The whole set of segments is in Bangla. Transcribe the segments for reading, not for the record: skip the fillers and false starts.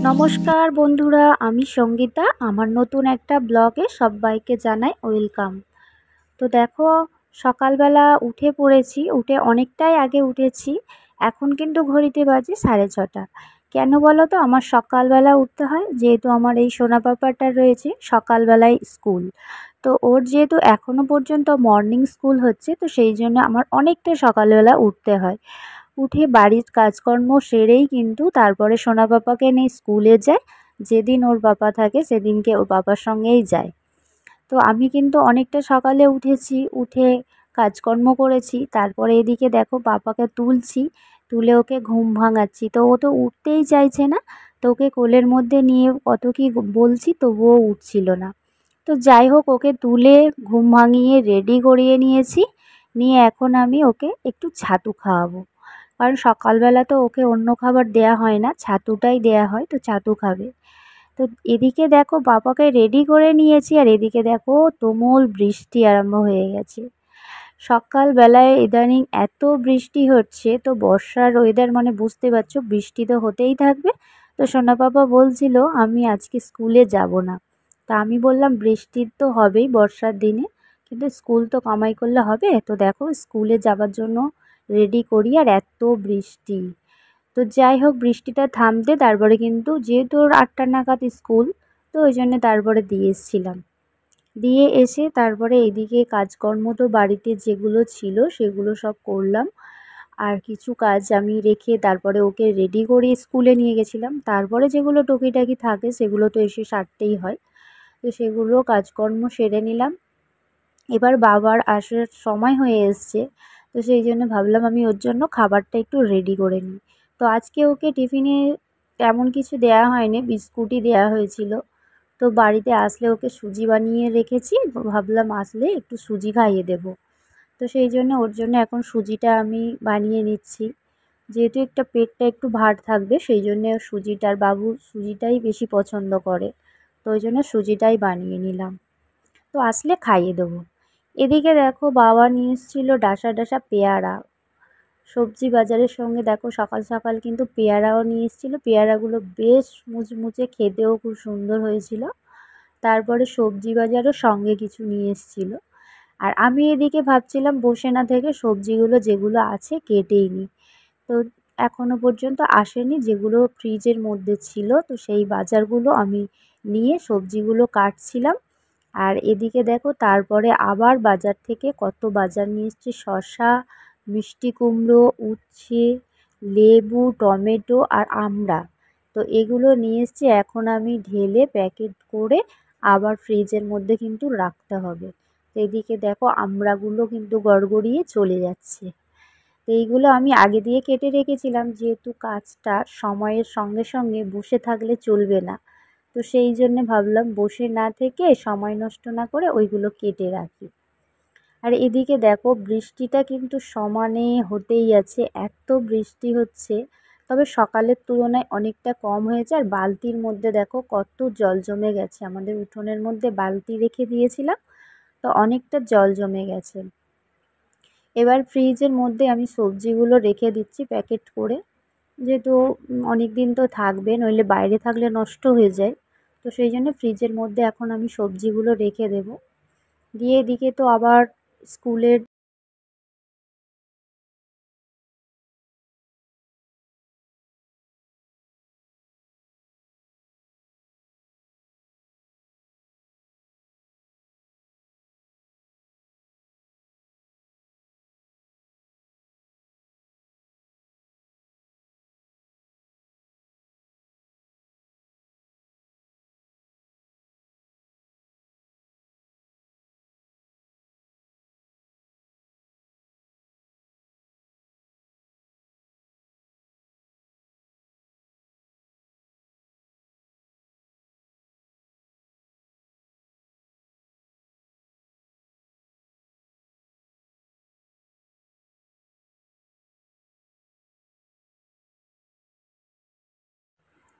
নমস্কার বন্ধুরা, আমি সঙ্গীতা। আমার নতুন একটা ব্লগে সবাইকে জানাই ওয়েলকাম। তো দেখো, সকালবেলা উঠে পড়েছি, উঠে অনেকটাই আগে উঠেছি। এখন কিন্তু ঘড়িতে বাজে 6:30। কেন বলো তো? আমার সকালবেলা উঠতে হয়, যেহেতু আমার এই সোনা পাপাটা রয়েছে সকালবেলায় স্কুল। তো ওর যেহেতু এখনও পর্যন্ত মর্নিং স্কুল হচ্ছে, তো সেই জন্য আমার অনেকটা সকালবেলা উঠতে হয়। উঠে বাড়ির কাজকর্ম সেরেই কিন্তু তারপরে সোনা পাপাকে নিয়ে স্কুলে যায়। যেদিন ওর পাপা থাকে সেদিনকে ওর পাপার সঙ্গেই যায়। তো আমি কিন্তু অনেকটা সকালে উঠেছি, উঠে কাজকর্ম করেছি। তারপরে এদিকে দেখো পাপাকে তুলছি, তুলে ওকে ঘুম ভাঙাচ্ছি। তো ও তো উঠতেই চাইছে না। তো ওকে কোলের মধ্যে নিয়ে কত কি বলছি, তবুও উঠছিল না। তো যাই হোক, ওকে তুলে ঘুম ভাঙিয়ে রেডি করিয়ে নিয়েছি। নিয়ে এখন আমি ওকে একটু ছাতু খাওয়াবো, কারণ সকালবেলা তো ওকে অন্য খাবার দেয়া হয় না, ছাতুটাই দেয়া হয়। তো ছাতু খাবে। তো এদিকে দেখো পাপাকে রেডি করে নিয়েছি, আর এদিকে দেখো তুমুল বৃষ্টি আরম্ভ হয়ে গেছে। সকালবেলায় ইদানিং এত বৃষ্টি হচ্ছে, তো বর্ষার ওয়েদার মানে বুঝতে পারছো, বৃষ্টি তো হতেই থাকবে। তো সোনা পাপা বলছিল আমি আজকে স্কুলে যাব না। তা আমি বললাম বৃষ্টি তো হবেই বর্ষার দিনে, কিন্তু স্কুল তো কামাই করলে হবে। তো দেখো স্কুলে যাবার জন্য রেডি করি, আর এত বৃষ্টি। তো যাই হোক, বৃষ্টিটা থামতে তারপরে কিন্তু যেহেতু ওর 8টা নাগাদ স্কুল, তো ওই জন্য তারপরে দিয়ে এসেছিলাম। দিয়ে এসে তারপরে এদিকে কাজকর্ম তো বাড়িতে যেগুলো ছিল সেগুলো সব করলাম। আর কিছু কাজ আমি রেখে তারপরে ওকে রেডি করে স্কুলে নিয়ে গেছিলাম। তারপরে যেগুলো টুকিটাকি থাকে সেগুলো তো এসে সারতেই হয়। তো সেগুলো কাজকর্ম সেরে নিলাম। এবার বাবার আসার সময় হয়ে এসছে, তো সেই জন্য ভাবলাম আমি ওর জন্য খাবারটা একটু রেডি করে নিই। তো আজকে ওকে টিফিনে তেমন কিছু দেয়া হয়নি, বিস্কুটই দেয়া হয়েছিল। তো বাড়িতে আসলে ওকে সুজি বানিয়ে রেখেছি, ভাবলাম আসলে একটু সুজি খাইয়ে দেবো। তো সেই জন্য ওর জন্য এখন সুজিটা আমি বানিয়ে নিচ্ছি। যেহেতু একটা পেটটা একটু ভার থাকবে, সেই জন্য সুজিটার বাবু সুজিটাই বেশি পছন্দ করে। তো ওই জন্য সুজিটাই বানিয়ে নিলাম। তো আসলে খাইয়ে দেবো। এদিকে দেখো বাবা নিয়ে এসেছিলো ডাসা ডাসা পেয়ারা। সবজি বাজারের সঙ্গে দেখো সকাল সকাল কিন্তু পেয়ারাও নিয়ে এসেছিলো। পেয়ারাগুলো বেশ মুচমুচে, খেতেও খুব সুন্দর হয়েছিল। তারপরে সবজি বাজারও সঙ্গে কিছু নিয়ে এসেছিলো। আর আমি এদিকে ভাবছিলাম বসে না থেকে সবজিগুলো যেগুলো আছে কেটেই নিই। তো এখনও পর্যন্ত আসেনি, যেগুলো ফ্রিজের মধ্যে ছিল, তো সেই বাজারগুলো আমি নিয়ে সবজিগুলো কাটছিলাম। আর এদিকে দেখো তারপরে আবার বাজার থেকে কত বাজার নিয়ে এসেছি, শসা, মিষ্টি কুমড়ো, উচ্ছে, লেবু, টমেটো আর আমড়া। তো এগুলো নিয়ে এসেছি, এখন আমি ঢেলে প্যাকেট করে আবার ফ্রিজের মধ্যে কিন্তু রাখতে হবে। তো এদিকে দেখো আমড়াগুলো কিন্তু গড়গড়িয়ে চলে যাচ্ছে। তো এইগুলো আমি আগে দিয়ে কেটে রেখেছিলাম, যেহেতু কাজটা সময়ের সঙ্গে সঙ্গে বসে থাকলে চলবে না। তো সেই জন্যে ভাবলাম বসে না থেকে সময় নষ্ট না করে ওইগুলো কেটে রাখি। আর এদিকে দেখো বৃষ্টিটা কিন্তু সমানে হতেই আছে, এত বৃষ্টি হচ্ছে। তবে সকালের তুলনায় অনেকটা কম হয়েছে। আর বালতির মধ্যে দেখো কত জল জমে গেছে, আমাদের উঠোনের মধ্যে বালতি রেখে দিয়েছিলাম, তো অনেকটা জল জমে গেছে। এবার ফ্রিজের মধ্যে আমি সবজিগুলো রেখে দিচ্ছি প্যাকেট করে, যেহেতু অনেক দিন তো থাকবে, নইলে বাইরে থাকলে নষ্ট হয়ে যায়। তো সেই জন্য ফ্রিজের মধ্যে এখন আমি সবজিগুলো রেখে দেবো। দিয়ে এদিকে তো আবার স্কুলের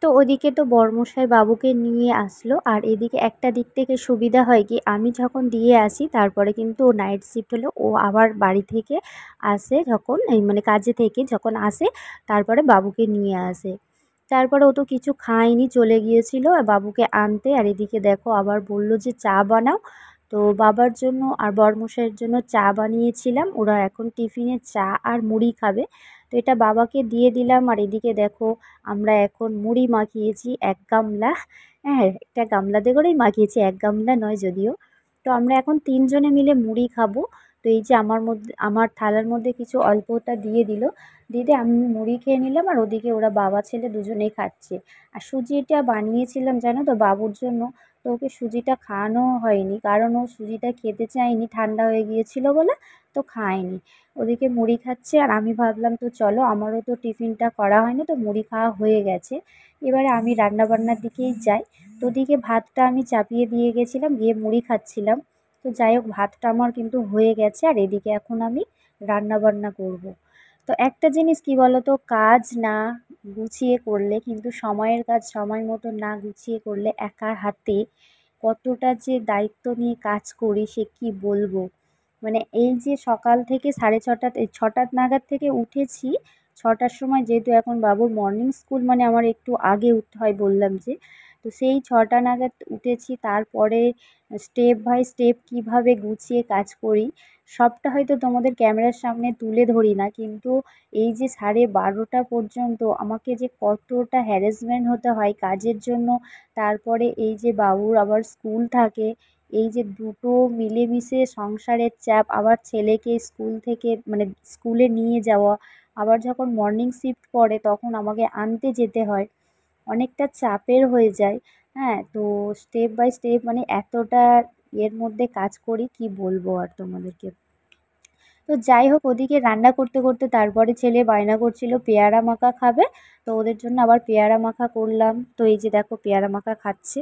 তো ওদিকে তো বড়মশাই বাবুকে নিয়ে আসলো। আর এদিকে একটা দিক থেকে সুবিধা হয় কি, আমি যখন দিয়ে আসি তারপরে কিন্তু ও নাইট শিফট হলে ও আবার বাড়ি থেকে আসে, যখন এই মানে কাজে থেকে যখন আসে তারপরে বাবুকে নিয়ে আসে। তারপরে ও তো কিছু খায়নি, চলে গিয়েছিল আর বাবুকে আনতে। আর এদিকে দেখো আবার বলল যে চা বানাও। তো বাবার জন্য আর বরমশাইয়ের জন্য চা বানিয়েছিলাম, ওরা এখন টিফিনে চা আর মুড়ি খাবে। তো এটা বাবাকে দিয়ে দিলাম। আর এদিকে দেখো আমরা এখন মুড়ি মাখিয়েছি 1 গামলা। হ্যাঁ, একটা গামলাতে করেই মাখিয়েছি, 1 গামলা নয় যদিও। তো আমরা এখন 3 জনে মিলে মুড়ি খাবো। তো এই যে আমার থালার মধ্যে কিছু অল্পটা দিয়ে দিল, দিয়ে আমি মুড়ি খেয়ে নিলাম। আর ওদিকে ওরা বাবা ছেলে দুজনেই খাচ্ছে। আর সুজিটা বানিয়েছিলাম জানো তো বাবুর জন্য, তো ওকে সুজিটা খাওয়ানো হয়নি, কারণ ও সুজিটা খেতে চায়নি, ঠান্ডা হয়ে গিয়েছিল বলে তো খায়নি। ওদিকে মুড়ি খাচ্ছে আর আমি ভাবলাম তো চলো, আমারও তো টিফিনটা করা হয়নি, তো মুড়ি খাওয়া হয়ে গেছে, এবারে আমি রান্নাবান্নার দিকেই যাই। তো ওদিকে ভাতটা আমি চাপিয়ে দিয়ে গেছিলাম, গিয়ে মুড়ি খাচ্ছিলাম। তো যাই হোক, ভাতটা আমার কিন্তু হয়ে গেছে। আর এদিকে এখন আমি রান্নাবান্না করব। তো একটা জিনিস কি বলতো, কাজ না গুছিয়ে করলে কিন্তু, সময়ের কাজ সময় মতো না গুছিয়ে করলে একা হাতে কতটা যে দায়িত্ব নিয়ে কাজ করি সে কি বলবো। মানে এই যে সকাল থেকে 6:30 নাগাদ থেকে উঠেছি, 6টার সময়, যেহেতু এখন বাবুর মর্নিং স্কুল মানে আমার একটু আগে উঠতে হয় বললাম যে, তো সেই 6টা নাগাদ উঠেছি। তারপরে স্টেপ বাই স্টেপ কীভাবে গুছিয়ে কাজ করি সবটা হয়তো তোমাদের ক্যামেরার সামনে তুলে ধরি না, কিন্তু এই যে 12:30 পর্যন্ত আমাকে যে কতটা হ্যারাসমেন্ট হতে হয় কাজের জন্য। তারপরে এই যে বাবুর আবার স্কুল থাকে, এই যে দুটো মিলেমিশে সংসারের চাপ, আবার ছেলেকে স্কুল থেকে মানে স্কুলে নিয়ে যাওয়া, আবার যখন মর্নিং শিফট পড়ে তখন আমাকে আনতে যেতে হয়, অনেকটা চাপের হয়ে যায়। হ্যাঁ, তো স্টেপ বাই স্টেপ মানে এতটা এর মধ্যে কাজ করি কি বলবো আর তোমাদেরকে। তো যাই হোক, ওদিকে রান্না করতে করতে তারপরে ছেলে বায়না করছিল পেয়ারা মাখা খাবে। তো ওদের জন্য আবার পেয়ারা মাখা করলাম। তো এই যে দেখো পেয়ারা মাখা খাচ্ছে।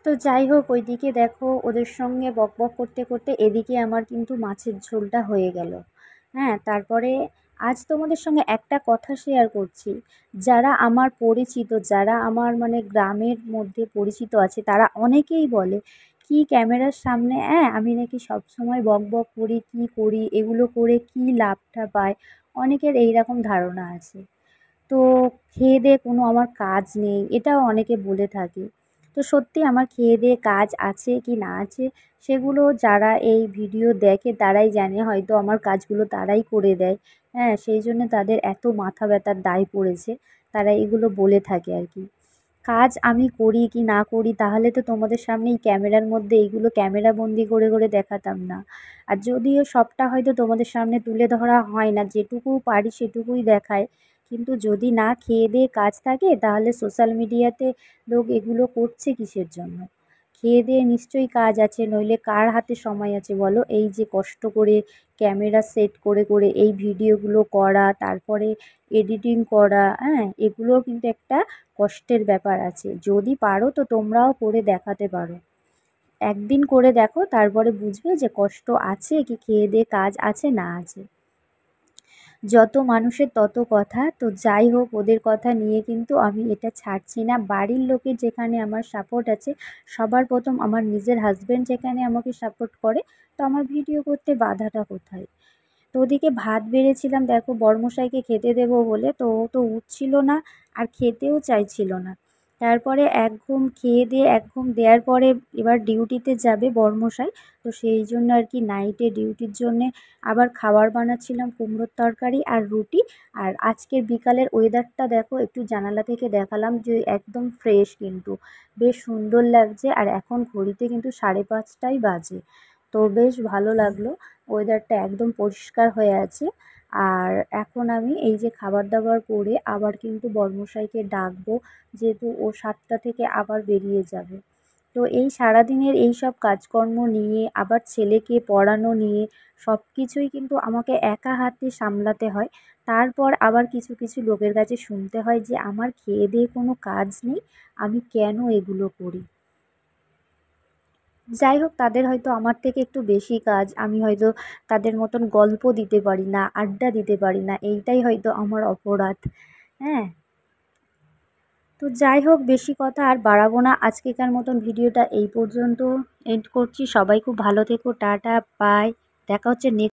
তো যাই হোক, ওইদিকে দেখো ওদের সঙ্গে বকবক করতে করতে এদিকে আমার কিন্তু মাছের ঝোলটা হয়ে গেল। হ্যাঁ, তারপরে আজ তোমাদের সঙ্গে একটা কথা শেয়ার করছি। যারা আমার পরিচিত, যারা আমার মানে গ্রামের মধ্যে পরিচিত আছে, তারা অনেকেই বলে কি ক্যামেরার সামনে আমি নাকি সবসময় বকবক করি, কি করি, এগুলো করে কি লাভটা পায়, অনেকের এই রকম ধারণা আছে। তো খেয়ে দেয়ে কোনো আমার কাজ নেই, এটাও অনেকে বলে থাকে। তো সত্যি আমার খেয়ে দেয়ে কাজ আছে কি না আছে সেগুলো যারা এই ভিডিও দেখে তারাই জানে, হয়তো আমার কাজগুলো তারাই করে দেয়। হ্যাঁ, সেই জন্য তাদের এত মাথা ব্যথার দায় পড়েছে, তারা এগুলো বলে থাকে আর কি। কাজ আমি করি কি না করি তাহলে তো তোমাদের সামনে এই ক্যামেরার মধ্যে এইগুলো ক্যামেরা বন্দি করে করে দেখাতাম না। আর যদিও সবটা হয়তো তোমাদের সামনে তুলে ধরা হয় না, যেটুকু পারি সেটুকুই দেখায়। কিন্তু যদি না খেয়ে দেয়ে কাজ থাকে তাহলে সোশ্যাল মিডিয়াতে লোক এগুলো করছে কিসের জন্য? খেয়ে দেয়ে নিশ্চয়ই কাজ আছে, নইলে কার হাতে সময় আছে বলো? এই যে কষ্ট করে ক্যামেরা সেট করে করে এই ভিডিওগুলো করা, তারপরে এডিটিং করা, এগুলোও কিন্তু একটা কষ্টের ব্যাপার আছে। যদি পারো তো তোমরাও করে দেখাতে পারো। একদিন করে দেখো, তারপরে বুঝবে যে কষ্ট আছে কি খেয়ে দেয়ে কাজ আছে না আছে। যত মানুষের তত কথা। তো যাই হোক, ওদের কথা নিয়ে কিন্তু আমি এটা ছাড়ছি না। বাড়ির লোকের যেখানে আমার সাপোর্ট আছে, সবার প্রথম আমার নিজের হাজব্যান্ড যেখানে আমাকে সাপোর্ট করে, তো আমার ভিডিও করতে বাধাটা কোথায়? তো ওদিকে ভাত বেড়েছিলাম দেখো বরমশাইকে খেতে দেবো বলে, তো ও তো উঠছিল না আর খেতেও চাইছিল না। তারপরে এক ঘুম খেয়ে দিয়ে এক ঘুম দেওয়ার পরে এবার ডিউটিতে যাবে বরমশাই। তো সেই জন্য আর কি নাইটে ডিউটির জন্যে আবার খাবার বানাচ্ছিলাম, কুমড়োর তরকারি আর রুটি। আর আজকের বিকালের ওয়েদারটা দেখো, একটু জানালা থেকে দেখালাম যে একদম ফ্রেশ, কিন্তু বেশ সুন্দর লাগছে। আর এখন ঘড়িতে কিন্তু 5:30টাই বাজে। তো বেশ ভালো লাগলো, ওয়েদারটা একদম পরিষ্কার হয়ে আছে। আর এখন আমি এই যে খাবার দাবার করে আবার কিন্তু বরমশাইকে ডাকবো, যেহেতু ও 7টা থেকে আবার বেরিয়ে যাবে। তো এই সারাদিনের এই সব কাজকর্ম নিয়ে আবার ছেলেকে পড়ানো নিয়ে সব কিছুই কিন্তু আমাকে একা হাতে সামলাতে হয়। তারপর আবার কিছু কিছু লোকের কাছে শুনতে হয় যে আমার খেয়ে দেয়ে কোনো কাজ নেই, আমি কেন এগুলো করি। যাই হোক, তাদের হয়তো আমার থেকে একটু বেশি কাজ, আমি হয়তো তাদের মতন গল্প দিতে পারি না, আড্ডা দিতে পারি না, এইটাই হয়তো আমার অপরাধ। হ্যাঁ, তো যাই হোক, বেশি কথা আর বাড়াবো না, আজকেকার মতন ভিডিওটা এই পর্যন্ত এন্ড করছি। সবাই খুব ভালো থেকো, টাটা, বাই। দেখা হচ্ছে নেক্সট